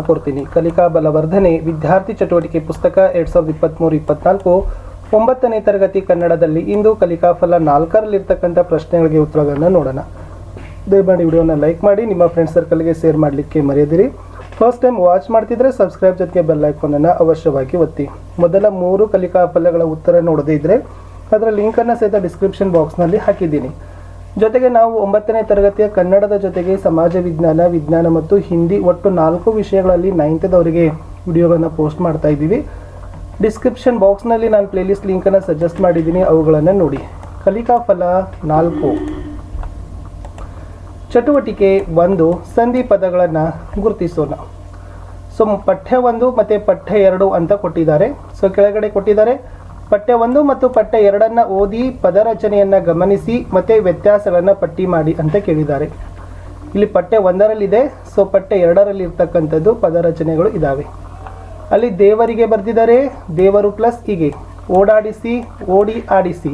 ಕೊಡ್ತೀನಿ. ಕಲಿಕಾ ಬಲವರ್ಧನೆ ವಿದ್ಯಾರ್ಥಿ ಚಟುವಟಿಕೆ ಪುಸ್ತಕ 2023-24 9ನೇ ತರಗತಿ ಕನ್ನಡದಲ್ಲಿ ಇಂದು ಕಲಿಕಾ ಫಲ 4ರಲ್ಲಿರ್ತಕ್ಕಂಥ ಪ್ರಶ್ನೆಗಳಿಗೆ ಉತ್ತರಗಳನ್ನು ನೋಡೋಣ. ದಯಮಾಡಿ ವಿಡಿಯೋನ ಲೈಕ್ ಮಾಡಿ, ನಿಮ್ಮ ಫ್ರೆಂಡ್ ಸರ್ಕಲ್ಗೆ ಶೇರ್ ಮಾಡಲಿಕ್ಕೆ ಮರೆಯದಿರಿ. ಫಸ್ಟ್ ಟೈಮ್ ವಾಚ್ ಮಾಡ್ತಿದ್ರೆ ಸಬ್ಸ್ಕ್ರೈಬ್ ಜೊತೆಗೆ ಬೆಲ್ ಐಕಾನನ್ನು ಅವಶ್ಯವಾಗಿ ಒತ್ತಿ. ಮೊದಲ 3 ಕಲಿಕಾ ಫಲಗಳ ಉತ್ತರ ನೋಡದೇ ಇದ್ದರೆ ಅದರ ಲಿಂಕನ್ನು ಸಹಿತ ಡಿಸ್ಕ್ರಿಪ್ಷನ್ ಬಾಕ್ಸ್ನಲ್ಲಿ ಹಾಕಿದ್ದೀನಿ. ಜೊತೆಗೆ ನಾವು 9ನೇ ತರಗತಿಯ ಕನ್ನಡದ ಜೊತೆಗೆ ಸಮಾಜ ವಿಜ್ಞಾನ, ವಿಜ್ಞಾನ ಮತ್ತು ಹಿಂದಿ ಒಟ್ಟು 4 ವಿಷಯಗಳಲ್ಲಿ 9th ವಿಡಿಯೋಗಳನ್ನು ಪೋಸ್ಟ್ ಮಾಡ್ತಾ ಇದ್ದೀವಿ. ಡಿಸ್ಕ್ರಿಪ್ಷನ್ ಬಾಕ್ಸ್ನಲ್ಲಿ ನಾನು ಪ್ಲೇಲಿಸ್ಟ್ ಲಿಂಕನ್ನು ಸಜೆಸ್ಟ್ ಮಾಡಿದ್ದೀನಿ, ಅವುಗಳನ್ನು ನೋಡಿ. ಕಲಿಕಾ ಫಲ 4 ಚಟುವಟಿಕೆ 1 ಸಂಧಿ ಪದಗಳನ್ನು ಗುರುತಿಸೋಣ. ಸೊ ಪಠ್ಯ 1 ಮತ್ತು ಪಠ್ಯ 2 ಅಂತ ಕೊಟ್ಟಿದ್ದಾರೆ. ಸೊ ಕೆಳಗಡೆ ಕೊಟ್ಟಿದ್ದಾರೆ ಪಠ್ಯ 1 ಮತ್ತು ಪಠ್ಯ 2 ಓದಿ ಪದ ರಚನೆಯನ್ನು ಗಮನಿಸಿ ಮತ್ತು ವ್ಯತ್ಯಾಸಗಳನ್ನು ಪಟ್ಟಿ ಮಾಡಿ ಅಂತ ಕೇಳಿದ್ದಾರೆ. ಇಲ್ಲಿ ಪಠ್ಯ 1ರಲ್ಲಿದೆ. ಸೊ ಪಠ್ಯ 2ರಲ್ಲಿ ಇರ್ತಕ್ಕಂಥದ್ದು ಪದ ರಚನೆಗಳು ಇದ್ದಾವೆ. ಅಲ್ಲಿ ದೇವರಿಗೆ ಬರೆದಿದ್ದಾರೆ, ದೇವರು ಪ್ಲಸ್ ಹೀಗೆ, ಓಡಾಡಿಸಿ, ಓಡಿ ಆಡಿಸಿ,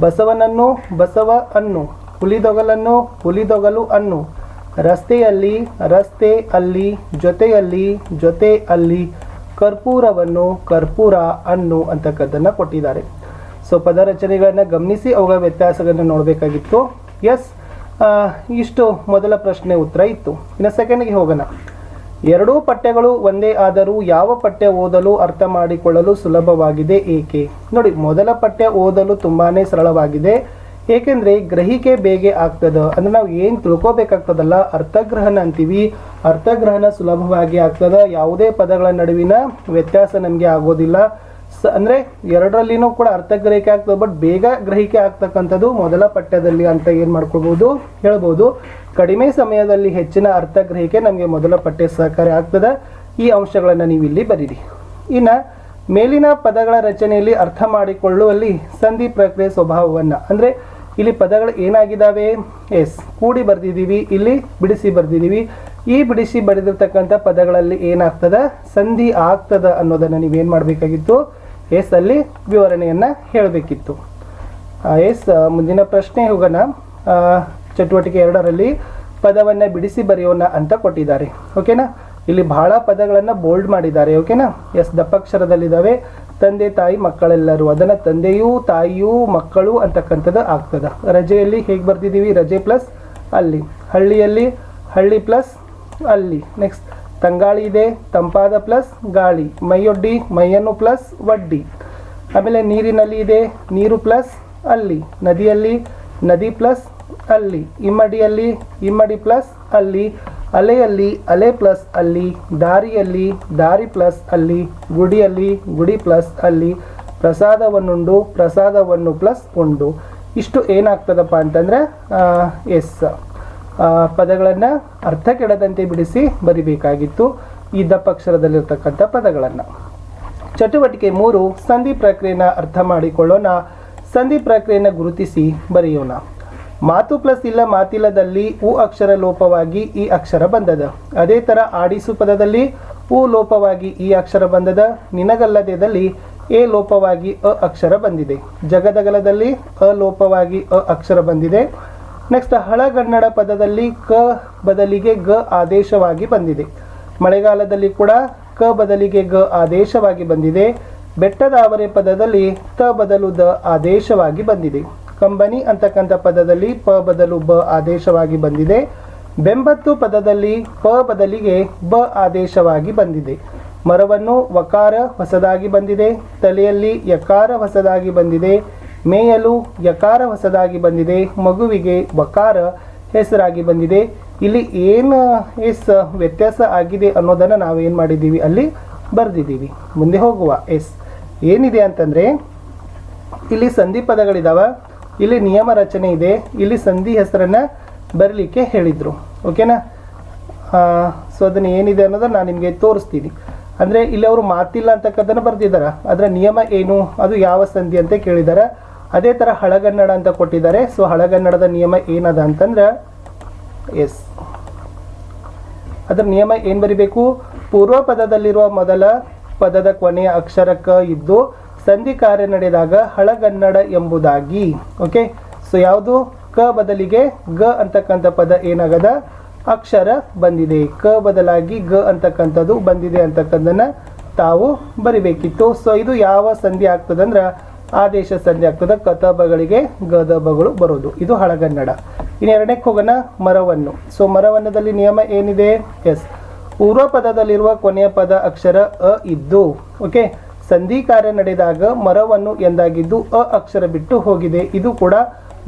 ಬಸವನನ್ನು, ಬಸವ ಅನ್ನು, ಹುಲಿದೊಗಲನ್ನು, ಹುಲಿದೊಗಲು ಅನ್ನು, ರಸ್ತೆಯಲ್ಲಿ, ರಸ್ತೆ ಅಲ್ಲಿ, ಜೊತೆಯಲ್ಲಿ, ಜೊತೆ ಅಲ್ಲಿ, ಕರ್ಪೂರವನ್ನು, ಕರ್ಪೂರ ಅನ್ನು ಅಂತಕ್ಕದ್ದನ್ನು ಕೊಟ್ಟಿದ್ದಾರೆ. ಸೊ ಪದ ರಚನೆಗಳನ್ನು ಗಮನಿಸಿ ಅವುಗಳ ವ್ಯತ್ಯಾಸಗಳನ್ನು ನೋಡಬೇಕಾಗಿತ್ತು. ಎಸ್, ಇಷ್ಟು ಮೊದಲ ಪ್ರಶ್ನೆ ಉತ್ತರ ಇತ್ತು. ಇನ್ನು ಸೆಕೆಂಡ್ಗೆ ಹೋಗೋಣ. ಎರಡೂ ಪಠ್ಯಗಳು ಒಂದೇ ಆದರೂ ಯಾವ ಪಠ್ಯ ಓದಲು ಅರ್ಥ ಮಾಡಿಕೊಳ್ಳಲು ಸುಲಭವಾಗಿದೆ ಏಕೆ? ನೋಡಿ, ಮೊದಲ ಪಠ್ಯ ಓದಲು ತುಂಬಾ ಸರಳವಾಗಿದೆ. ಏಕೆಂದರೆ ಗ್ರಹಿಕೆ ಬೇಗ ಆಗ್ತದೆ. ಅಂದರೆ ನಾವು ಏನು ತಿಳ್ಕೊಬೇಕಾಗ್ತದಲ್ಲ, ಅರ್ಥಗ್ರಹಣ ಅಂತೀವಿ. ಅರ್ಥಗ್ರಹಣ ಸುಲಭವಾಗಿ ಆಗ್ತದೆ. ಯಾವುದೇ ಪದಗಳ ನಡುವಿನ ವ್ಯತ್ಯಾಸ ನಮಗೆ ಆಗೋದಿಲ್ಲ. ಅಂದರೆ ಎರಡರಲ್ಲಿನೂ ಕೂಡ ಅರ್ಥಗ್ರಹಿಕೆ ಆಗ್ತದೆ, ಬಟ್ ಬೇಗ ಗ್ರಹಿಕೆ ಆಗ್ತಕ್ಕಂಥದ್ದು ಮೊದಲ ಪಠ್ಯದಲ್ಲಿ ಅಂತ ಏನು ಮಾಡ್ಕೊಳ್ಬೋದು ಹೇಳ್ಬೋದು. ಕಡಿಮೆ ಸಮಯದಲ್ಲಿ ಹೆಚ್ಚಿನ ಅರ್ಥಗ್ರಹಿಕೆ ನಮಗೆ ಮೊದಲ ಪಠ್ಯ ಸಹಕಾರಿ ಆಗ್ತದೆ. ಈ ಅಂಶಗಳನ್ನು ನೀವು ಇಲ್ಲಿ ಬರೀರಿ. ಇನ್ನು ಮೇಲಿನ ಪದಗಳ ರಚನೆಯಲ್ಲಿ ಅರ್ಥ ಮಾಡಿಕೊಳ್ಳುವಲ್ಲಿ ಸಂಧಿ ಪ್ರಕ್ರಿಯೆ ಸ್ವಭಾವವನ್ನು, ಅಂದರೆ ಇಲ್ಲಿ ಪದಗಳು ಏನಾಗಿದ್ದಾವೆ, ಎಸ್ ಕೂಡಿ ಬರೆದಿದ್ದೀವಿ, ಇಲ್ಲಿ ಬಿಡಿಸಿ ಬರೆದಿದ್ದೀವಿ. ಈ ಬಿಡಿಸಿ ಬರೆದಿರ್ತಕ್ಕಂಥ ಪದಗಳಲ್ಲಿ ಏನಾಗ್ತದೆ, ಸಂಧಿ ಆಗ್ತದ ಅನ್ನೋದನ್ನು ನೀವೇನು ಮಾಡಬೇಕಾಗಿತ್ತು, ಎಸ್ ಅಲ್ಲಿ ವಿವರಣೆಯನ್ನು ಹೇಳಬೇಕಿತ್ತು. ಎಸ್, ಮುಂದಿನ ಪ್ರಶ್ನೆ ಹೋಗೋಣ. ಚಟುವಟಿಕೆ 2ರಲ್ಲಿ ಪದವನ್ನು ಬಿಡಿಸಿ ಬರೆಯೋಣ ಅಂತ ಕೊಟ್ಟಿದ್ದಾರೆ. ಓಕೆನಾ? ಇಲ್ಲಿ ಬಹಳ ಪದಗಳನ್ನು ಬೋಲ್ಡ್ ಮಾಡಿದ್ದಾರೆ. ಓಕೆನಾ? ಎಸ್, ದಪ್ಪಕ್ಷರದಲ್ಲಿದ್ದಾವೆ. ತಂದೆ ತಾಯಿ ಮಕ್ಕಳೆಲ್ಲರೂ, ಅದನ್ನು ತಂದೆಯೂ ತಾಯಿಯೂ ಮಕ್ಕಳು ಅಂತಕ್ಕಂಥದ್ದು ಆಗ್ತದೆ. ರಜೆಯಲ್ಲಿ ಹೇಗೆ ಬರ್ತಿದ್ದೀವಿ, ರಜೆ ಪ್ಲಸ್ ಅಲ್ಲಿ. ಹಳ್ಳಿಯಲ್ಲಿ ಹಳ್ಳಿ ಪ್ಲಸ್ ಅಲ್ಲಿ. ನೆಕ್ಸ್ಟ್ ತಂಗಾಳಿ ಇದೆ, ತಂಪಾದ ಪ್ಲಸ್ ಗಾಳಿ. ಮೈಯೊಡ್ಡಿ, ಮೈಯನ್ನು ಪ್ಲಸ್ ಒಡ್ಡಿ. ಆಮೇಲೆ ನೀರಿನಲ್ಲಿ ಇದೆ, ನೀರು ಪ್ಲಸ್ ಅಲ್ಲಿ. ನದಿಯಲ್ಲಿ ನದಿ ಪ್ಲಸ್ ಅಲ್ಲಿ. ಇಮ್ಮಡಿಯಲ್ಲಿ ಇಮ್ಮಡಿ ಪ್ಲಸ್ ಅಲ್ಲಿ. ಅಲೆಯಲ್ಲಿ ಅಲೆ ಪ್ಲಸ್ ಅಲ್ಲಿ. ದಾರಿಯಲ್ಲಿ ದಾರಿ ಪ್ಲಸ್ ಅಲ್ಲಿ. ಗುಡಿಯಲ್ಲಿ ಗುಡಿ ಪ್ಲಸ್ ಅಲ್ಲಿ. ಪ್ರಸಾದವನ್ನುಂಡು ಪ್ರಸಾದವನ್ನು ಪ್ಲಸ್ ಉಂಡು. ಇಷ್ಟು ಏನಾಗ್ತದಪ್ಪ ಅಂತಂದರೆ ಎಸ್, ಪದಗಳನ್ನು ಅರ್ಥ ಕೆಡದಂತೆ ಬಿಡಿಸಿ ಬರಿಬೇಕಾಗಿತ್ತು ಈ ದಪ್ಪಕ್ಷರದಲ್ಲಿರ್ತಕ್ಕಂಥ ಪದಗಳನ್ನು. ಚಟುವಟಿಕೆ 3 ಸಂಧಿ ಪ್ರಕ್ರಿಯೆಯನ್ನು ಅರ್ಥ ಮಾಡಿಕೊಳ್ಳೋಣ. ಸಂಧಿ ಪ್ರಕ್ರಿಯೆಯನ್ನು ಗುರುತಿಸಿ ಬರೆಯೋಣ. ಮಾತು ಪ್ಲಸ್ ಇಲ್ಲ ಮಾತಿಲ್ಲದಲ್ಲಿ ಉ ಅಕ್ಷರ ಲೋಪವಾಗಿ ಈ ಅಕ್ಷರ ಬಂದದ. ಅದೇ ಥರ ಆಡಿಸು ಪದದಲ್ಲಿ ಉ ಲೋಪವಾಗಿ ಈ ಅಕ್ಷರ ಬಂದದ. ನಿನಗಲ್ಲದೇದಲ್ಲಿ ಎ ಲೋಪವಾಗಿ ಅ ಅಕ್ಷರ ಬಂದಿದೆ. ಜಗದಗಲದಲ್ಲಿ ಅ ಲೋಪವಾಗಿ ಅ ಅಕ್ಷರ ಬಂದಿದೆ. ನೆಕ್ಸ್ಟ್ ಹಳಗನ್ನಡ ಪದದಲ್ಲಿ ಕ ಬದಲಿಗೆ ಗ ಆದೇಶವಾಗಿ ಬಂದಿದೆ. ಮಳೆಗಾಲದಲ್ಲಿ ಕೂಡ ಕ ಬದಲಿಗೆ ಗ ಆದೇಶವಾಗಿ ಬಂದಿದೆ. ಬೆಟ್ಟದ ಅವರೆ ಪದದಲ್ಲಿ ತ ಬದಲು ದ ಆದೇಶವಾಗಿ ಬಂದಿದೆ. ಕಂಬನಿ ಅಂತಕ್ಕಂಥ ಪದದಲ್ಲಿ ಪ ಬದಲು ಬ ಆದೇಶವಾಗಿ ಬಂದಿದೆ. ಬೆಂಬತ್ತು ಪದದಲ್ಲಿ ಪ ಬದಲಿಗೆ ಬ ಆದೇಶವಾಗಿ ಬಂದಿದೆ. ಮರವನ್ನು ವಕಾರ ಹೊಸದಾಗಿ ಬಂದಿದೆ. ತಲೆಯಲ್ಲಿ ಯಕಾರ ಹೊಸದಾಗಿ ಬಂದಿದೆ. ಮೇಯಲು ಯಕಾರ ಹೊಸದಾಗಿ ಬಂದಿದೆ. ಮಗುವಿಗೆ ವಕಾರ ಹೆಸರಾಗಿ ಬಂದಿದೆ. ಇಲ್ಲಿ ಏನು ವ್ಯತ್ಯಾಸ ಆಗಿದೆ ಅನ್ನೋದನ್ನು ನಾವೇನು ಮಾಡಿದ್ದೀವಿ, ಅಲ್ಲಿ ಬರೆದಿದ್ದೀವಿ. ಮುಂದೆ ಹೋಗುವ. ಎಸ್, ಏನಿದೆ ಅಂತಂದರೆ ಇಲ್ಲಿ ಸಂಧಿ ಪದಗಳಿದ್ದಾವೆ, ಇಲ್ಲಿ ನಿಯಮ ರಚನೆ ಇದೆ, ಇಲ್ಲಿ ಸಂಧಿ ಹೆಸರನ್ನು ಬರಲಿಕ್ಕೆ ಹೇಳಿದರು. ಓಕೆನಾ? ಸೊ ಅದನ್ನು ಏನಿದೆ ಅನ್ನೋದನ್ನು ನಾನು ನಿಮಗೆ ತೋರಿಸ್ತೀನಿ. ಅಂದರೆ ಇಲ್ಲಿ ಅವರು ಮಾತಿಲ್ಲ ಅಂತಕ್ಕದ್ದನ್ನು ಬರೆದಿದ್ದಾರೆ. ಅದರ ನಿಯಮ ಏನು, ಅದು ಯಾವ ಸಂಧಿ ಅಂತ ಕೇಳಿದ್ದಾರೆ. ಅದೇ ಥರ ಹಳಗನ್ನಡ ಅಂತ ಕೊಟ್ಟಿದ್ದಾರೆ. ಸೊ ಹಳಗನ್ನಡದ ನಿಯಮ ಏನದ ಅಂತಂದ್ರೆ ಎಸ್, ಅದರ ನಿಯಮ ಏನು ಬರಿಬೇಕು, ಪೂರ್ವ ಪದದಲ್ಲಿರುವ ಮೊದಲ ಪದದ ಕೊನೆಯ ಅಕ್ಷರ ಕ ಇದ್ದು ಸಂಧಿ ಕಾರ್ಯ ನಡೆದಾಗ ಹಳಗನ್ನಡ ಎಂಬುದಾಗಿ. ಓಕೆ, ಸೊ ಯಾವುದು ಕ ಬದಲಿಗೆ ಗ ಅಂತಕ್ಕಂಥ ಪದ ಏನಾಗದ ಅಕ್ಷರ ಬಂದಿದೆ. ಕ ಬದಲಾಗಿ ಗ ಅಂತಕ್ಕಂಥದ್ದು ಬಂದಿದೆ ಅಂತಕ್ಕಂಥದ್ದನ್ನ ತಾವು ಬರಿಬೇಕಿತ್ತು. ಸೊ ಇದು ಯಾವ ಸಂಧಿ ಆಗ್ತದೆ ಅಂದ್ರೆ ಆದೇಶ ಸಂಧಿ ಆಗ್ತದೆ. ಕತಬಗಳಿಗೆ ಗದಬಗಳು ಬರೋದು. ಇದು ಹಳಗನ್ನಡ. ಇನ್ನು ಎರಡನೇಕ್ಕೆ ಹೋಗೋಣ, ಮರವನ್ನು. ಸೊ ಮರವನ್ನದಲ್ಲಿ ನಿಯಮ ಏನಿದೆ? ಎಸ್, ಪೂರ್ವ ಪದದಲ್ಲಿರುವ ಕೊನೆಯ ಪದ ಅಕ್ಷರ ಅ ಇದ್ದು, ಓಕೆ, ಸಂಧಿ ಕಾರ್ಯ ನಡೆದಾಗ ಮರವನ್ನು ಎಂದಾಗಿದ್ದು ಅ ಅಕ್ಷರ ಬಿಟ್ಟು ಹೋಗಿದೆ. ಇದು ಕೂಡ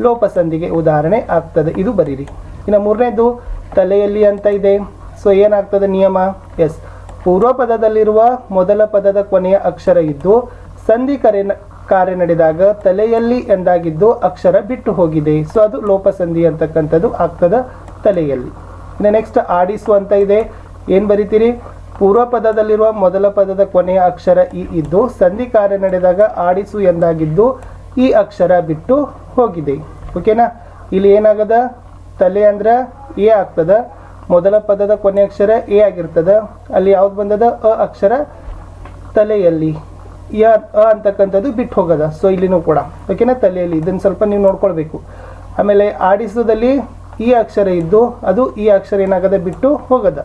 ಲೋಪ ಸಂಧಿಗೆ ಉದಾಹರಣೆ ಆಗ್ತದೆ. ಇದು ಬರೀರಿ. ಇನ್ನು ಮೂರನೇದು ತಲೆಯಲ್ಲಿ ಅಂತ ಇದೆ. ಸೊ ಏನಾಗ್ತದೆ ನಿಯಮ? ಎಸ್, ಪೂರ್ವ ಪದದಲ್ಲಿರುವ ಮೊದಲ ಪದದ ಕೊನೆಯ ಅಕ್ಷರ ಇದ್ದು ಸಂಧಿ ಕಾರ್ಯ ನಡೆದಾಗ ತಲೆಯಲ್ಲಿ ಎಂದಾಗಿದ್ದು ಅಕ್ಷರ ಬಿಟ್ಟು ಹೋಗಿದೆ. ಸೊ ಅದು ಲೋಪ ಸಂಧಿ ಅಂತಕ್ಕಂಥದ್ದು ಆಗ್ತದ ತಲೆಯಲ್ಲಿ. ಇನ್ನು ನೆಕ್ಸ್ಟ್ ಆಡಿಸು ಅಂತ ಇದೆ. ಏನು ಬರಿತೀರಿ? ಪೂರ್ವ ಪದದಲ್ಲಿರುವ ಮೊದಲ ಪದದ ಕೊನೆಯ ಅಕ್ಷರ ಇ ಇದ್ದು ಸಂಧಿ ಕಾರ್ಯ ನಡೆದಾಗ ಆಡಿಸು ಎಂದಾಗಿದ್ದು ಈ ಅಕ್ಷರ ಬಿಟ್ಟು ಹೋಗಿದೆ. ಓಕೆನಾ? ಇಲ್ಲಿ ಏನಾಗದ? ತಲೆ ಅಂದ್ರೆ ಎ ಆಗ್ತದ, ಮೊದಲ ಪದದ ಕೊನೆ ಅಕ್ಷರ ಎ ಆಗಿರ್ತದ. ಅಲ್ಲಿ ಯಾವ್ದು ಬಂದದ? ಅ ಅಕ್ಷರ ತಲೆಯಲ್ಲಿ. ಅ ಅಂತಕ್ಕಂಥದ್ದು ಬಿಟ್ಟು ಹೋಗದ. ಸೊ ಇಲ್ಲಿನೂ ಕೂಡ ಓಕೆನಾ, ತಲೆಯಲ್ಲಿ. ಇದನ್ನು ಸ್ವಲ್ಪ ನೀವು ನೋಡ್ಕೊಳ್ಬೇಕು. ಆಮೇಲೆ ಆಡಿಸೋದಲ್ಲಿ ಈ ಅಕ್ಷರ ಇದ್ದು ಅದು ಈ ಅಕ್ಷರ ಏನಾಗದ? ಬಿಟ್ಟು ಹೋಗದ.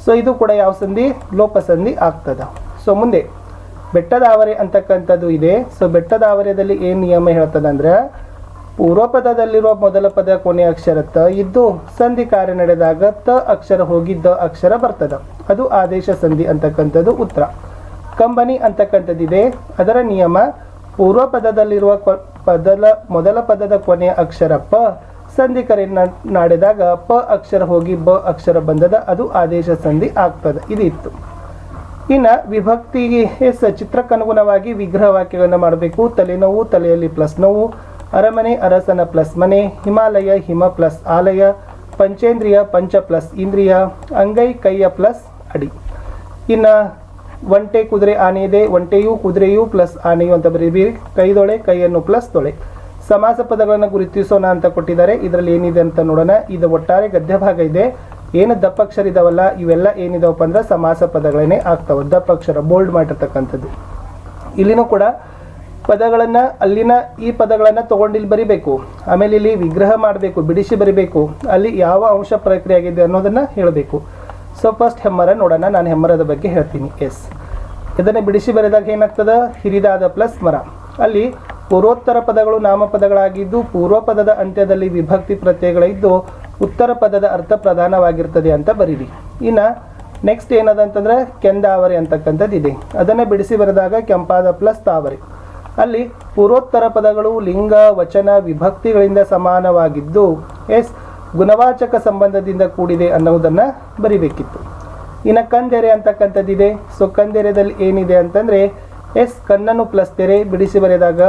ಸೊ ಇದು ಕೂಡ ಯಾವ ಸಂಧಿ? ಲೋಪ ಸಂಧಿ ಆಗ್ತದ. ಸೊ ಮುಂದೆ ಬೆಟ್ಟದಾವರೆ ಅಂತಕ್ಕಂಥದ್ದು ಇದೆ. ಸೊ ಬೆಟ್ಟದಾವರೆಯಲ್ಲಿ ಏನು ನಿಯಮ ಹೇಳ್ತದಂದ್ರೆ ಪೂರ್ವ ಪದದಲ್ಲಿರುವ ಮೊದಲ ಪದ ಕೊನೆಯ ಅಕ್ಷರ ತ ಇದ್ದು ಸಂಧಿ ಕಾರ್ಯ ನಡೆದಾಗ ತ ಅಕ್ಷರ ಹೋಗಿ ದ ಅಕ್ಷರ ಬರ್ತದ. ಅದು ಆದೇಶ ಸಂಧಿ ಅಂತಕ್ಕಂಥದ್ದು ಉತ್ತರ. ಕಂಬನಿ ಅಂತಕ್ಕಂಥದ್ದಿದೆ. ಅದರ ನಿಯಮ ಪೂರ್ವ ಪದದಲ್ಲಿರುವ ಮೊದಲ ಪದದ ಕೊನೆಯ ಅಕ್ಷರ ಪ ಸಂಧಿ ಕಾರ್ಯ ನಡೆದಾಗ ಪ ಅಕ್ಷರ ಹೋಗಿ ಬ ಅಕ್ಷರ ಬಂದದ. ಅದು ಆದೇಶ ಸಂಧಿ ಆಗ್ತದೆ. ಇದು ಇತ್ತು. ಇನ್ನು ವಿಭಕ್ತಿಗೆ ಚಿತ್ರಕ್ಕನುಗುಣವಾಗಿ ವಿಗ್ರಹ ವಾಕ್ಯಗಳನ್ನು ಮಾಡಬೇಕು. ತಲೆನೋವು, ತಲೆಯಲ್ಲಿ ಪ್ಲಸ್ ನೋವು. ಅರಮನೆ, ಅರಸನ ಪ್ಲಸ್ ಮನೆ. ಹಿಮಾಲಯ, ಹಿಮ ಪ್ಲಸ್ ಆಲಯ. ಪಂಚೇಂದ್ರಿಯ, ಪಂಚ ಪ್ಲಸ್ ಇಂದ್ರಿಯ. ಅಂಗೈ, ಕೈಯ ಪ್ಲಸ್ ಅಡಿ. ಇನ್ನು ಒಂಟೆ, ಕುದುರೆ, ಆನೆ ಇದೆ. ಒಂಟೆಯು, ಕುದುರೆಯು ಪ್ಲಸ್ ಆನೆಯು ಅಂತ ಬರೀಬೇಕು. ಕೈದೊಳೆ, ಕೈಯನ್ನು ಪ್ಲಸ್ ತೊಳೆ. ಸಮಾಸ ಪದಗಳನ್ನು ಗುರುತಿಸೋಣ ಅಂತ ಕೊಟ್ಟಿದ್ದಾರೆ. ಇದರಲ್ಲಿ ಏನಿದೆ ಅಂತ ನೋಡೋಣ. ಇದು ಒಟ್ಟಾರೆ ಗದ್ಯ ಭಾಗ ಇದೆ. ಏನು ದಪ್ಪಕ್ಷರ ಇದಾವಲ್ಲ ಇವೆಲ್ಲ ಏನಿದಾವಪ್ಪ ಅಂದ್ರೆ ಸಮಾಸ ಪದಗಳೇನೆ ಆಗ್ತಾವೆ. ದಪ್ಪಕ್ಷರ ಬೋಲ್ಡ್ ಮಾಡಿರ್ತಕ್ಕಂಥದ್ದು. ಇಲ್ಲಿನೂ ಕೂಡ ಪದಗಳನ್ನು ಅಲ್ಲಿನ ಈ ಪದಗಳನ್ನು ತೊಗೊಂಡಿಲ್ಲಿ ಬರಿಬೇಕು. ಆಮೇಲೆ ಇಲ್ಲಿ ವಿಗ್ರಹ ಮಾಡಬೇಕು, ಬಿಡಿಸಿ ಬರಿಬೇಕು. ಅಲ್ಲಿ ಯಾವ ಅಂಶ ಪ್ರಕ್ರಿಯೆ ಆಗಿದೆ ಅನ್ನೋದನ್ನು ಹೇಳಬೇಕು. ಸೊ ಫಸ್ಟ್ ಹೆಮ್ಮರ ನೋಡೋಣ. ನಾನು ಹೆಮ್ಮರದ ಬಗ್ಗೆ ಹೇಳ್ತೀನಿ. ಎಸ್, ಇದನ್ನು ಬಿಡಿಸಿ ಬರೆದಾಗ ಏನಾಗ್ತದೆ? ಹಿರಿದಾದ ಪ್ಲಸ್ ಮರ. ಅಲ್ಲಿ ಪೂರ್ವೋತ್ತರ ಪದಗಳು ನಾಮಪದಗಳಾಗಿದ್ದು ಪೂರ್ವ ಪದದ ಅಂತ್ಯದಲ್ಲಿ ವಿಭಕ್ತಿ ಪ್ರತ್ಯಯಗಳಿದ್ದು ಉತ್ತರ ಪದದ ಅರ್ಥ ಪ್ರಧಾನವಾಗಿರ್ತದೆ ಅಂತ ಬರೀರಿ. ಇನ್ನು ನೆಕ್ಸ್ಟ್ ಏನದಂತಂದ್ರೆ ಕೆಂದಾವರೆ ಅಂತಕ್ಕಂಥದ್ದು ಇದೆ. ಅದನ್ನು ಬಿಡಿಸಿ ಬರೆದಾಗ ಕೆಂಪಾದ ಪ್ಲಸ್ ತಾವರೆ. ಅಲ್ಲಿ ಪೂರ್ವೋತ್ತರ ಪದಗಳು ಲಿಂಗ, ವಚನ, ವಿಭಕ್ತಿಗಳಿಂದ ಸಮಾನವಾಗಿದ್ದು ಎಸ್ ಗುಣವಾಚಕ ಸಂಬಂಧದಿಂದ ಕೂಡಿದೆ ಅನ್ನೋದನ್ನು ಬರಿಬೇಕಿತ್ತು. ಇನ್ನು ಕಂದೆರೆ ಅಂತಕ್ಕಂಥದ್ದಿದೆ. ಸೊ ಕಂದೆರೆದಲ್ಲಿ ಏನಿದೆ ಅಂತಂದರೆ ಎಸ್ ಕಣ್ಣನ್ನು ಪ್ಲಸ್ ತೆರೆ. ಬಿಡಿಸಿ ಬರೆದಾಗ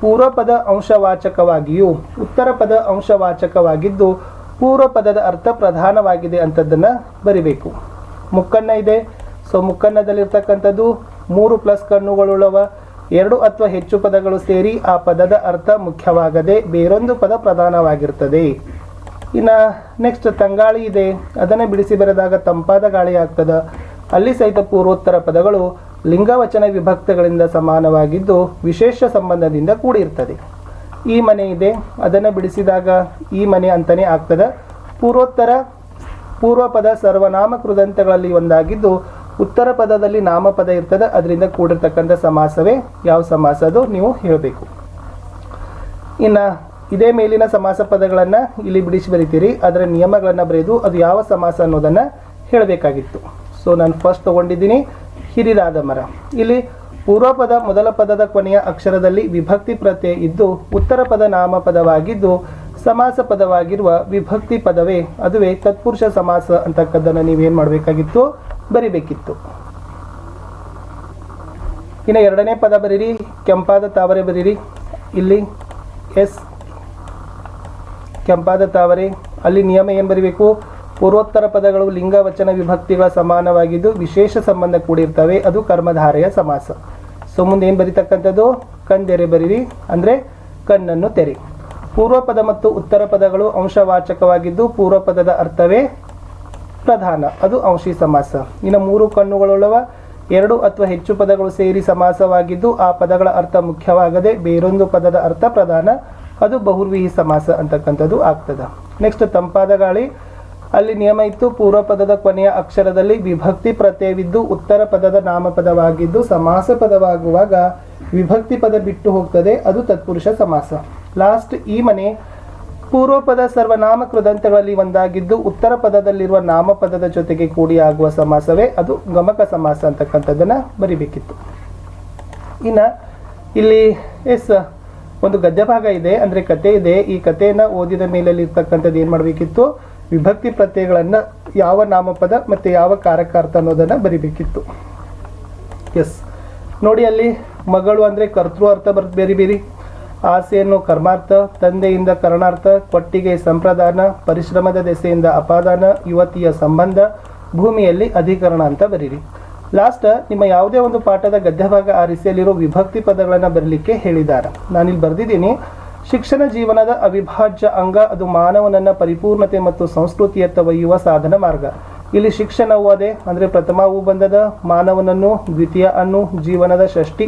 ಪೂರ್ವ ಪದ ಅಂಶವಾಚಕವಾಗಿಯೂ ಉತ್ತರ ಪದ ಅಂಶವಾಚಕವಾಗಿದ್ದು ಪೂರ್ವ ಪದದ ಅರ್ಥ ಪ್ರಧಾನವಾಗಿದೆ ಅಂತದ್ದನ್ನು ಬರಿಬೇಕು. ಮುಕ್ಕನ್ನ ಇದೆ. ಸೊ ಮುಕ್ಕನ್ನದಲ್ಲಿರ್ತಕ್ಕಂಥದ್ದು 3 ಪ್ಲಸ್ ಕಣ್ಣುಗಳುಳ್ಳವ 2 ಅಥವಾ ಹೆಚ್ಚು ಪದಗಳು ಸೇರಿ ಆ ಪದದ ಅರ್ಥ ಮುಖ್ಯವಾಗದೆ ಬೇರೊಂದು ಪದ ಪ್ರಧಾನವಾಗಿರ್ತದೆ. ಇನ್ನು ನೆಕ್ಸ್ಟ್ ತಂಗಾಳಿ ಇದೆ. ಅದನ್ನು ಬಿಡಿಸಿ ಬರೆದಾಗ ತಂಪಾದ ಗಾಳಿ ಆಗ್ತದೆ. ಅಲ್ಲಿ ಸಹಿತ ಪೂರ್ವೋತ್ತರ ಪದಗಳು ಲಿಂಗವಚನ ವಿಭಕ್ತಗಳಿಂದ ಸಮಾನವಾಗಿದ್ದು ವಿಶೇಷ ಸಂಬಂಧದಿಂದ ಕೂಡಿರ್ತದೆ. ಈ ಮನೆ ಇದೆ. ಅದನ್ನು ಬಿಡಿಸಿದಾಗ ಈ ಮನೆ ಅಂತಲೇ ಆಗ್ತದೆ. ಪೂರ್ವ ಪದ ಸರ್ವನಾಮ ಕೃದಂತಗಳಲ್ಲಿ ಒಂದಾಗಿದ್ದು ಉತ್ತರ ಪದದಲ್ಲಿ ನಾಮಪದ ಇರ್ತದೆ. ಅದರಿಂದ ಕೂಡಿರ್ತಕ್ಕಂಥ ಸಮಾಸವೇ ಯಾವ ಸಮಾಸ ಅದು ನೀವು ಹೇಳಬೇಕು. ಇನ್ನು ಇದೇ ಮೇಲಿನ ಸಮಾಸ ಪದಗಳನ್ನು ಇಲ್ಲಿ ಬಿಡಿಸಿ ಬರಿತೀರಿ. ಅದರ ನಿಯಮಗಳನ್ನು ಬರೆದು ಅದು ಯಾವ ಸಮಾಸ ಅನ್ನೋದನ್ನು ಹೇಳಬೇಕಾಗಿತ್ತು. ಸೊ ನಾನು ಫಸ್ಟ್ ತೊಗೊಂಡಿದ್ದೀನಿ ಹಿರಿದಾದ ಮರ. ಇಲ್ಲಿ ಪೂರ್ವ ಪದ ಮೊದಲ ಪದದ ಕೊನೆಯ ಅಕ್ಷರದಲ್ಲಿ ವಿಭಕ್ತಿ ಪ್ರತ್ಯಯ ಇದ್ದು ಉತ್ತರ ಪದ ನಾಮಪದವಾಗಿದ್ದು ಸಮಾಸ ಪದವಾಗಿರುವ ವಿಭಕ್ತಿ ಪದವೇ ಅದುವೇ ತತ್ಪುರುಷ ಸಮಾಸ ಅಂತಕ್ಕದ್ದನ್ನು ನೀವೇನು ಮಾಡಬೇಕಾಗಿತ್ತು? ಬರಿಬೇಕಿತ್ತು. ಇನ್ನು ಎರಡನೇ ಪದ ಬರೀರಿ. ಕೆಂಪಾದ ತಾವರೆ ಬರೀರಿ. ಇಲ್ಲಿ ಎಸ್ ಕೆಂಪಾದ ತಾವರೆ. ಅಲ್ಲಿ ನಿಯಮ ಏನು ಬರೀಬೇಕು? ಪೂರ್ವೋತ್ತರ ಪದಗಳು ಲಿಂಗ, ವಚನ, ವಿಭಕ್ತಿಗಳ ಸಮಾನವಾಗಿದ್ದು ವಿಶೇಷ ಸಂಬಂಧ ಕೂಡಿರ್ತವೆ. ಅದು ಕರ್ಮಧಾರೆಯ ಸಮಾಸ. ಸೊ ಮುಂದೆ ಏನು ಬರೀತಕ್ಕಂಥದ್ದು? ಕಂದೆರೆ ಬರೀರಿ, ಅಂದರೆ ಕಣ್ಣನ್ನು ತೆರೆ. ಪೂರ್ವ ಪದ ಮತ್ತು ಉತ್ತರ ಪದಗಳು ಅಂಶವಾಚಕವಾಗಿದ್ದು ಪೂರ್ವ ಪದದ ಅರ್ಥವೇ ಪ್ರಧಾನ. ಅದು ಅಂಶಿ ಸಮಾಸ. ಇನ್ನು 3 ಕಣ್ಣುಗಳುಳ್ಳವ 2 ಅಥವಾ ಹೆಚ್ಚು ಪದಗಳು ಸೇರಿ ಸಮಾಸವಾಗಿದ್ದು ಆ ಪದಗಳ ಅರ್ಥ ಮುಖ್ಯವಾಗದೆ ಬೇರೊಂದು ಪದದ ಅರ್ಥ ಪ್ರಧಾನ. ಅದು ಬಹುರ್ವಿಹಿ ಸಮಾಸ ಅಂತಕ್ಕಂಥದ್ದು ಆಗ್ತದೆ. ನೆಕ್ಸ್ಟ್ ತಂಪಾದ ಗಾಳಿ. ಅಲ್ಲಿ ನಿಯಮ ಇತ್ತು, ಪೂರ್ವ ಪದದ ಕೊನೆಯ ಅಕ್ಷರದಲ್ಲಿ ವಿಭಕ್ತಿ ಪ್ರತ್ಯಯವಿದ್ದು ಉತ್ತರ ಪದದ ನಾಮಪದವಾಗಿದ್ದು ಸಮಾಸ ಪದವಾಗುವಾಗ ವಿಭಕ್ತಿ ಪದ ಬಿಟ್ಟು ಹೋಗ್ತದೆ, ಅದು ತತ್ಪುರುಷ ಸಮಾಸ. ಲಾಸ್ಟ್ ಈ ಮನೆ ಪೂರ್ವ ಪದ ಸರ್ವನಾಮ ಕೃದಂತಗಳಲ್ಲಿ ಒಂದಾಗಿದ್ದು ಉತ್ತರ ಪದದಲ್ಲಿರುವ ನಾಮಪದದ ಜೊತೆಗೆ ಕೂಡಿ ಆಗುವ ಸಮಾಸವೇ ಅದು ಗಮಕ ಸಮಾಸ ಅಂತಕ್ಕಂಥದ್ದನ್ನು ಬರಿಬೇಕಿತ್ತು. ಇನ್ನು ಇಲ್ಲಿ ಒಂದು ಗದ್ಯ ಭಾಗ ಇದೆ, ಅಂದರೆ ಕತೆ ಇದೆ. ಈ ಕಥೆಯನ್ನು ಓದಿದ ಮೇಲೆ ಇರ್ತಕ್ಕಂಥದ್ದು ಏನು ಮಾಡಬೇಕಿತ್ತು, ವಿಭಕ್ತಿ ಪ್ರತ್ಯಯಗಳನ್ನು ಯಾವ ನಾಮಪದ ಮತ್ತು ಯಾವ ಕಾರಕಾರ್ಥ ಅನ್ನೋದನ್ನು ಬರಿಬೇಕಿತ್ತು. ನೋಡಿ, ಅಲ್ಲಿ ಮಗಳು ಅಂದರೆ ಕರ್ತೃ ಅರ್ಥ ಬೇರೆ, ಆಸೆಯನ್ನು ಕರ್ಮಾರ್ಥ, ತಂದೆಯಿಂದ ಕರಣಾರ್ಥ, ಕೊಟ್ಟಿಗೆ ಸಂಪ್ರದಾನ, ಪರಿಶ್ರಮದ ದೆಸೆಯಿಂದ ಅಪಾದಾನ, ಯುವತಿಯ ಸಂಬಂಧ, ಭೂಮಿಯಲ್ಲಿ ಅಧಿಕರಣ ಅಂತ ಬರೀರಿ. ಲಾಸ್ಟ್ ನಿಮ್ಮ ಯಾವುದೇ ಒಂದು ಪಾಠದ ಗದ್ಯಭಾಗ ಆರಿಸಿಯಲ್ಲಿರೋ ವಿಭಕ್ತಿ ಪದಗಳನ್ನು ಬರಲಿಕ್ಕೆ ಹೇಳಿದ್ದಾರೆ. ನಾನಿಲ್ಲಿ ಬರೆದಿದ್ದೀನಿ, ಶಿಕ್ಷಣ ಜೀವನದ ಅವಿಭಾಜ್ಯ ಅಂಗ, ಅದು ಮಾನವನನ್ನ ಪರಿಪೂರ್ಣತೆ ಮತ್ತು ಸಂಸ್ಕೃತಿಯತ್ತ ಒಯ್ಯುವ ಸಾಧನ ಮಾರ್ಗ. ಇಲ್ಲಿ ಶಿಕ್ಷಣವು ಅದೇ, ಅಂದರೆ ಪ್ರಥಮವು ಬಂದದ, ಮಾನವನನ್ನು ದ್ವಿತೀಯ ಅನ್ನು, ಜೀವನದ ಷಷ್ಠಿ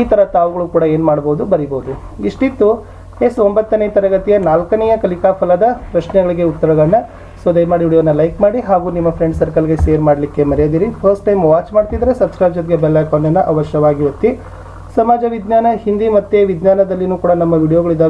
ಈ ಥರ ತಾವುಗಳು ಕೂಡ ಏನು ಮಾಡ್ಬೋದು, ಬರಿಬೋದು. ಇಷ್ಟಿತ್ತು 9ನೇ ತರಗತಿಯ 4ನೆಯ ಕಲಿಕಾ ಫಲದ ಪ್ರಶ್ನೆಗಳಿಗೆ ಉತ್ತರಗಳನ್ನ. ಸೊ ದಯಮಾಡಿ ವಿಡಿಯೋನ ಲೈಕ್ ಮಾಡಿ ಹಾಗೂ ನಿಮ್ಮ ಫ್ರೆಂಡ್ ಸರ್ಕಲ್ಗೆ ಶೇರ್ ಮಾಡಲಿಕ್ಕೆ ಮರೆಯದಿರಿ. ಫಸ್ಟ್ ಟೈಮ್ ವಾಚ್ ಮಾಡ್ತಿದ್ರೆ ಸಬ್ಸ್ಕ್ರೈಬ್ ಜೊತೆಗೆ ಬೆಲ್ ಐಕಾನನ್ನು ಅವಶ್ಯವಾಗಿ ಒತ್ತಿ. ಸಮಾಜ ವಿಜ್ಞಾನ, ಹಿಂದಿ ಮತ್ತು ವಿಜ್ಞಾನದಲ್ಲಿನೂ ಕೂಡ ನಮ್ಮ ವಿಡಿಯೋಗಳಿದ್ದಾವೆ.